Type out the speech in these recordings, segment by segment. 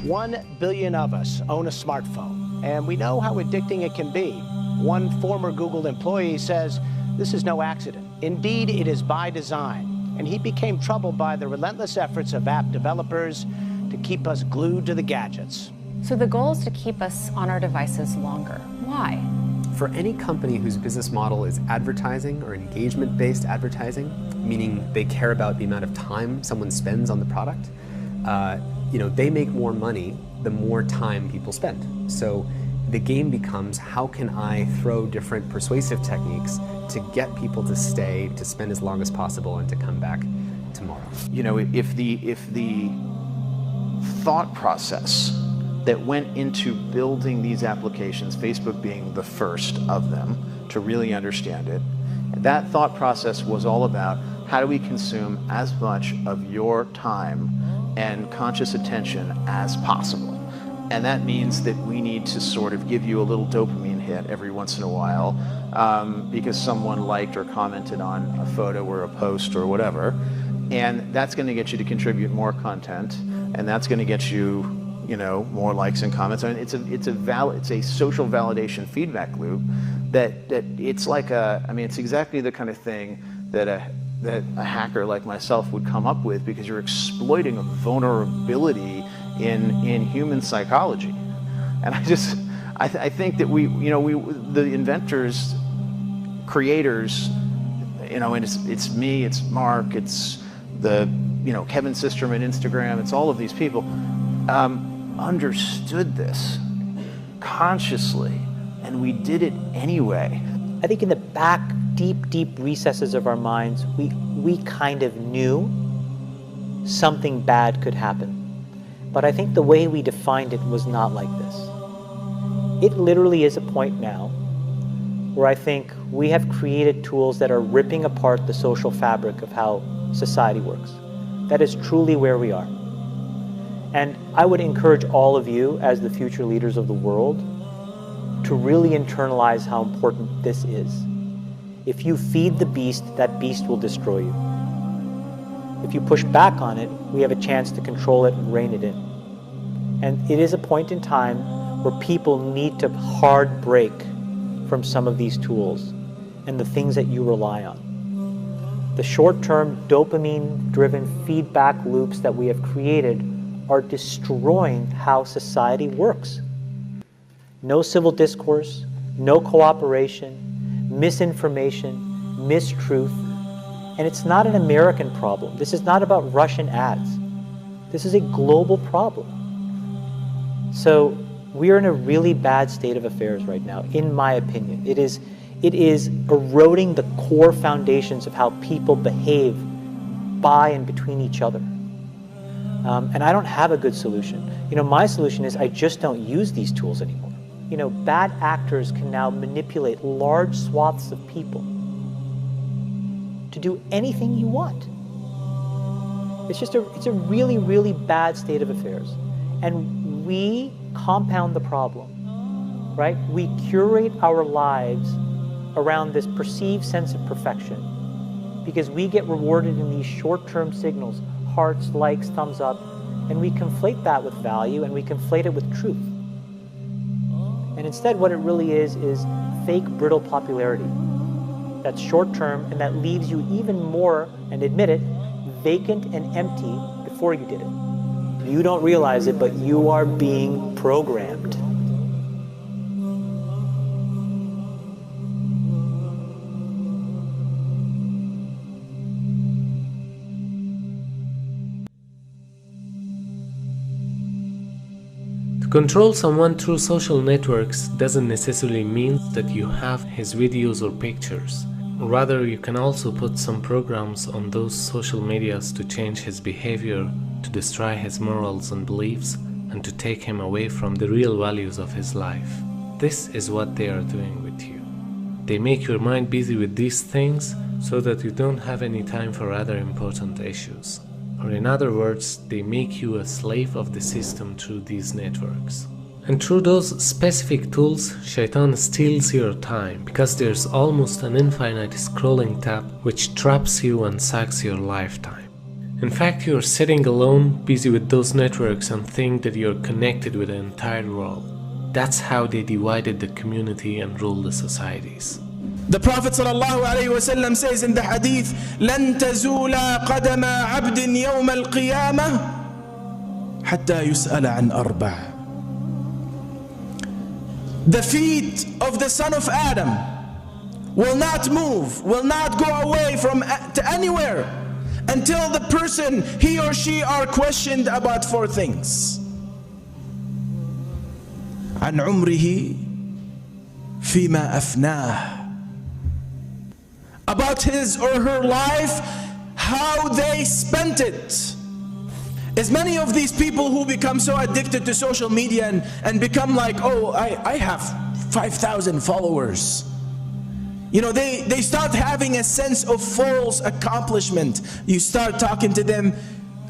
1 billion of us own a smartphone, and we know how addicting it can be. One former Google employee says this is no accident. Indeed, it is by design, and he became troubled by the relentless efforts of app developers to keep us glued to the gadgets. So the goal is to keep us on our devices longer. Why? For any company whose business model is advertising or engagement-based advertising, meaning they care about the amount of time someone spends on the product, they make more money the more time people spend. So the game becomes, how can I throw different persuasive techniques to get people to stay, to spend as long as possible, and to come back tomorrow? If the thought process that went into building these applications, Facebook being the first of them to really understand it, that thought process was all about how do we consume as much of your time and conscious attention as possible. And that means that we need to sort of give you a little dopamine hit every once in a while because someone liked or commented on a photo or a post or whatever. And that's going to get you to contribute more content, and that's going to get you, more likes and comments. I mean, it's a social validation feedback loop that it's like it's exactly the kind of thing that a hacker like myself would come up with, because you're exploiting a vulnerability in human psychology. And I think that the inventors, creators, and it's me, it's Mark, it's the Kevin Systerman, Instagram, it's all of these people, understood this consciously, and we did it anyway. I think in the back, deep recesses of our minds, we kind of knew something bad could happen. But I think the way we defined it was not like this. It literally is a point now where I think we have created tools that are ripping apart the social fabric of how society works. That is truly where we are. And I would encourage all of you, as the future leaders of the world, to really internalize how important this is. If you feed the beast, that beast will destroy you. If you push back on it, we have a chance to control it and rein it in. And it is a point in time where people need to hard break from some of these tools and the things that you rely on. The short-term dopamine-driven feedback loops that we have created are destroying how society works. No civil discourse, no cooperation, misinformation, mistruth. And it's not an American problem. This is not about Russian ads. This is a global problem. So we are in a really bad state of affairs right now, in my opinion. It is eroding the core foundations of how people behave by and between each other. And I don't have a good solution. My solution is I just don't use these tools anymore. Bad actors can now manipulate large swaths of people to do anything you want. It's a really, really bad state of affairs. And we compound the problem, right? We curate our lives around this perceived sense of perfection because we get rewarded in these short-term signals, hearts, likes, thumbs up, and we conflate that with value and we conflate it with truth. And instead what it really is fake brittle popularity. That's short-term and that leaves you even more, and admit it, vacant and empty before you did it. You don't realize it, but you are being programmed. To control someone through social networks doesn't necessarily mean that you have his videos or pictures. Rather, you can also put some programs on those social medias to change his behavior, to destroy his morals and beliefs, and to take him away from the real values of his life. This is what they are doing with you. They make your mind busy with these things so that you don't have any time for other important issues. Or in other words, they make you a slave of the system through these networks. And through those specific tools, Shaitan steals your time, because there's almost an infinite scrolling tab which traps you and sucks your lifetime. In fact, you're sitting alone, busy with those networks, and think that you're connected with the entire world. That's how they divided the community and ruled the societies. The Prophet ﷺ says in the hadith, لَن تَزُولَ قَدَمَ عَبْدٍ يَوْمَ الْقِيَامَةِ حَتَّى يُسْأَلَ عَنْ أَرْبَعٍ. The feet of the son of Adam will not move, will not go away to anywhere until the person, he or she, are questioned about 4 things. عن عمره فيما أفناه. About his or her life, how they spent it. As many of these people who become so addicted to social media and become like, oh, I have 5,000 followers. You know, they start having a sense of false accomplishment. You start talking to them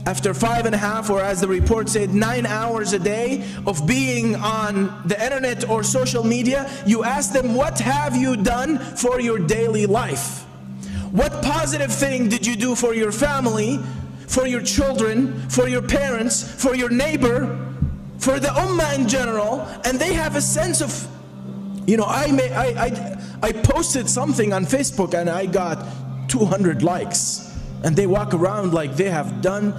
after 5.5, or as the report said, 9 hours a day of being on the internet or social media. You ask them, what have you done for your daily life? What positive thing did you do for your family, for your children, for your parents, for your neighbor, for the ummah in general? And they have a sense of, you know, I posted something on Facebook and I got 200 likes, and they walk around like they have done